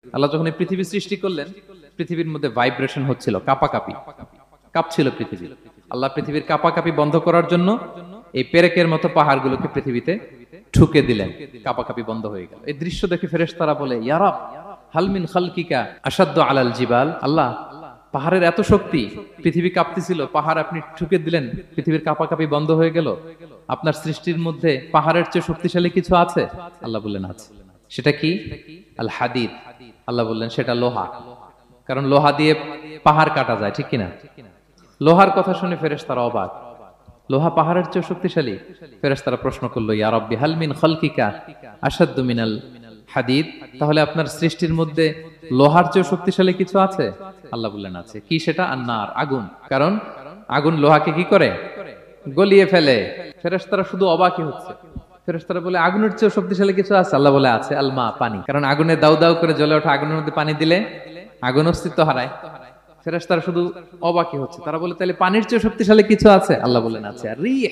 আল্লাহ যখন এই পৃথিবী সৃষ্টি করলেন, পৃথিবীর মধ্যে ভাইব্রেশন হচ্ছিল, কাঁপাকাঁপি, কাঁপছিল পৃথিবী। আল্লাহ পৃথিবীর কাঁপাকাঁপি বন্ধ করার জন্য এই পেরেকের মতো পাহাড়গুলোকে পৃথিবীতে ঠুকে দিলেন, কাঁপাকাঁপি বন্ধ হয়ে গেল। এই দৃশ্য দেখে ফেরেশতারা বলে, ইয়া রাব, হাল মিন খালকিকা আশাদ্দু আলাল জিবাল। আল্লাহ, পাহাড়ের এত শক্তি, পৃথিবী কাঁপতেছিল, পাহাড় আপনি ঠুকে দিলেন, পৃথিবীর কাঁপাকাঁপি বন্ধ হয়ে গেল। আপনার সৃষ্টির মধ্যে পাহাড়ের চেয়ে শক্তিশালী কিছু আছে? আল্লাহ বললেন আছে। সেটা কি? আল হাদিদ। আল্লাহ বললেন সেটা লোহা। কারণ লোহা দিয়ে পাহাড় কাটা যায়, ঠিক কিনা? লোহার কথা শুনে ফেরেশতারা অবাক। লোহা পাহাড়ের চেয়ে শক্তিশালী? ফেরেশতারা প্রশ্ন করলো, ইয়া রাব্বি হাল মিন খালকিকা আশাদ্দু মিনাল হাদিদ। তাহলে আপনার সৃষ্টির মধ্যে লোহার চেয়ে শক্তিশালী কিছু আছে? আল্লাহ বললেন আছে। কি সেটা? আন্নার, আগুন। কারণ আগুন লোহাকে কি করে? গলিয়ে ফেলে। ফেরেশতারা শুধু অবাকই হচ্ছে। ফেরেশতারা বলে, আগুনের চেয়ে শক্তিশালী কিছু আছে? আল্লাহ বলে আছে, আলমা, পানি। কারণ আগুনে দাউ দাউ করে জ্বলে ওঠা আগুনের মধ্যে পানি দিলে আগুন অস্তিত্ব হারায়। ফেরেশতারা শুধু অবাকই হচ্ছে। তারা বলে, তাহলে পানির চেয়ে শক্তিশালী কিছু আছে? আল্লাহ বলেন আছে। আর রিহ,